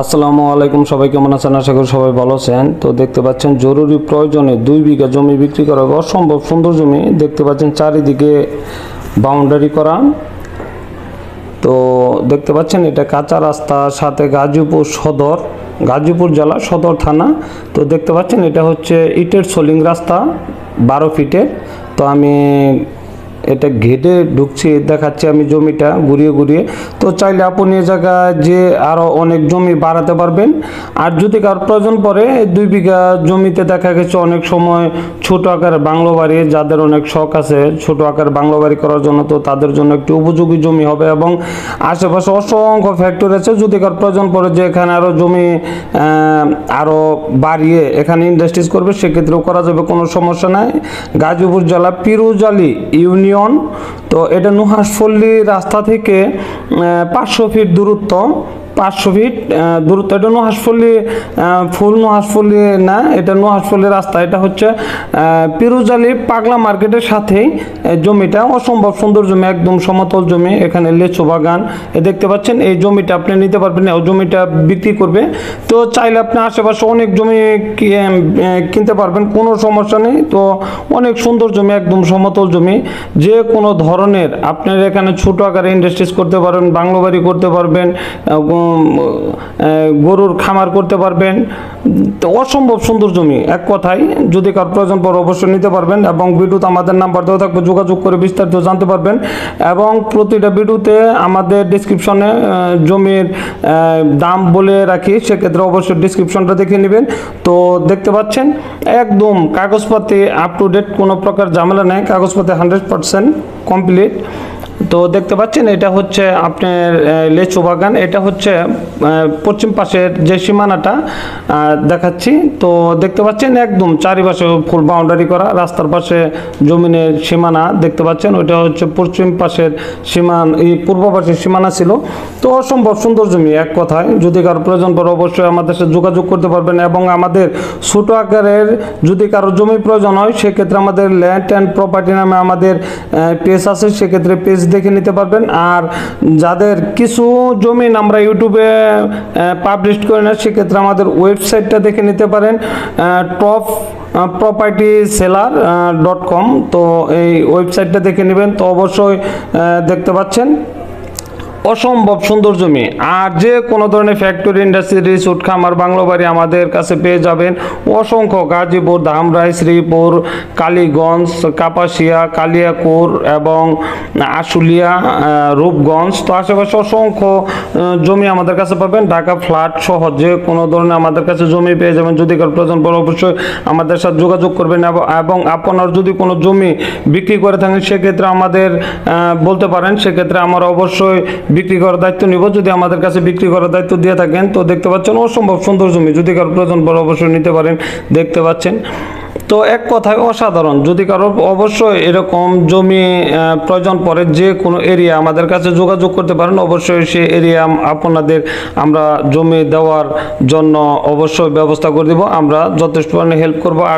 আসসালামু আলাইকুম, সবাই কেমন আছেন? আশা করি সবাই ভালো আছেন। তো দেখতে পাচ্ছেন জরুরি প্রয়োজনে 2 বিঘা জমি বিক্রি করা হবে। অসম্ভব সুন্দর জমি দেখতে পাচ্ছেন, চারিদিকে বাউন্ডারি করা। তো দেখতে পাচ্ছেন এটা কাঁচা রাস্তা, সাথে গাজীপুর জেলা সদর থানা। তো দেখতে পাচ্ছেন এটা হচ্ছে ইটের সোলিং রাস্তা 12 ফিটের। তো আমি এটা ঘেটে ঢুকছি, দেখাচ্ছি আমি জমিটা ঘুরিয়ে। তো চাইলে আপনি এই জায়গায় যে আরও অনেক জমি বাড়াতে পারবেন। আর যদি কারোর প্রয়োজন পড়ে 2 বিঘা জমিতে দেখা গেছে অনেক সময় ছোট আকারের বাংলো বাড়ি, যাদের অনেক শখ আছে ছোট আকারের বাংলো বাড়ি করার জন্য, তো তাদের জন্য একটি উপযোগী জমি হবে। এবং আশেপাশে অসংখ্য ফ্যাক্টরি আছে, যদি কারোর প্রয়োজন পড়ে যে এখানে আরও জমি আরও বাড়িয়ে এখানে ইন্ডাস্ট্রিজ করবে, সেক্ষেত্রেও করা যাবে, কোনো সমস্যা নাই। গাজীপুর জেলা পিরুজালি ইউনিয়ন। তো এটা নুহাশপল্লী রাস্তা থেকে 500 ফিট দূরত্ব। 500 ফিট দূরত্ব। এটা নুহাশপল্লী, ফুল নুহাশপল্লী না, এটা নুহাশপল্লী রাস্তা। এটা হচ্ছে পিরুজালি পাগলা মার্কেটের সাথেই জমিটা। অসম্ভব সুন্দর জমি, একদম সমতল জমি। এখানে লেচু বাগান দেখতে পাচ্ছেন। এই জমিটা আপনি নিতে পারবেন, এই জমিটা বিক্রি করবে। তো চাইলে আপনি আশেপাশে অনেক জমি কিনতে পারবেন, কোনো সমস্যা নেই। তো অনেক সুন্দর জমি, একদম সমতল জমি। যে কোনো ধরনের আপনার এখানে ছোট আকারে ইন্ডাস্ট্রিজ করতে পারবেন, বাংলো বাড়ি করতে পারবেন, গরুর খামার করতে পারবেন। তো অসম্ভব সুন্দর জমি, এক কথায় যদি কার প্রয়োজন পড়ে অবশ্যই নিতে পারবেন। এবং ভিডিওতে আমাদের নাম্বার দেওয়া থাকবে, যোগাযোগ করে বিস্তারিত জানতে পারবেন। এবং প্রতিটা ভিডিওতে আমাদের ডিসক্রিপশনে জমির দাম বলে রাখি, সেক্ষেত্রে অবশ্যই ডিসক্রিপশনটা দেখে নেবেন। তো দেখতে পাচ্ছেন একদম কাগজপাতি আপ টু ডেট, কোনো প্রকার ঝামেলা নেই, কাগজপাতি 100% কমপ্লিট। তো দেখতে পাচ্ছেন এটা হচ্ছে আপনার লেচু বাগান। এটা হচ্ছে পশ্চিম পাশের যে সীমানাটা দেখাচ্ছি। তো দেখতে পাচ্ছেন একদম চারিপাশে ফুল বাউন্ডারি করা, রাস্তার পাশে জমিনের সীমানা দেখতে পাচ্ছেন। ওইটা হচ্ছে পশ্চিম পাশের সীমানা, এই পূর্ব পাশের সীমানা ছিল। তো অসম্ভব সুন্দর জমি, এক কথায় যদি কারো প্রয়োজন পড়ে অবশ্যই আমাদের সাথে যোগাযোগ করতে পারবেন। এবং আমাদের ছোট আকারের যদি কারো জমি প্রয়োজন হয়, সেক্ষেত্রে আমাদের ল্যান্ড অ্যান্ড প্রপার্টি নামে আমাদের পেজ আছে, সেক্ষেত্রে পেজ দেখে নিতে পারবেন। আর যাদের কিছু জমিন আমরা ইউটিউবে পাবলিশ করি না, সেক্ষেত্রে আমাদের ওয়েবসাইটটা দেখে নিতে পারেন, toppropertyseller.com। তো এই ওয়েবসাইটটা দেখে নেবেন। তো অবশ্যই দেখতে পাচ্ছেন অসম্ভব সুন্দর জমি। আর যে কোনো ধরনের ফ্যাক্টরি, ইন্ডাস্ট্রি, রিসোর্ট, খামার, বাংলো বাড়ি আমাদের কাছে পেয়ে যাবেন অসংখ্য। গাজীপুর, ধামরাই, শ্রীপুর, কালীগঞ্জ, কাপাসিয়া, কালিয়াকুর এবং আশুলিয়া, রূপগঞ্জ। তো আশেপাশে অসংখ্য জমি আমাদের কাছে পাবেন। ঢাকা ফ্ল্যাট সহ যে কোনো ধরনের আমাদের কাছে জমি পেয়ে যাবেন। যদি কারো প্রয়োজন পড়ে অবশ্যই আমাদের সাথে যোগাযোগ করবেন। এবং আপনার যদি কোনো জমি বিক্রি করে থাকেন, সেক্ষেত্রে আমাদের বলতে পারেন, সেক্ষেত্রে আমরা অবশ্যই বিক্রি করার দায়িত্ব নিব, যদি আমাদের কাছে বিক্রি করার দায়িত্ব দিয়ে থাকেন। তো দেখতে পাচ্ছেন অসম্ভব সুন্দর জমি, যদি কারো প্রয়োজন পড়ে অবশ্যই নিতে পারেন। দেখতে পাচ্ছেন তো এক কথায় অসাধারণ। যদি কারো অবশ্যই এরকম জমি প্রয়োজন পড়ে, যে কোনো এরিয়া আমাদের কাছে যোগাযোগ করতে পারেন। অবশ্যই সে এরিয়া আপনাদের আমরা জমি দেওয়ার জন্য অবশ্যই ব্যবস্থা করে দেব, আমরা যথেষ্ট পরিমাণে হেল্প করব। আর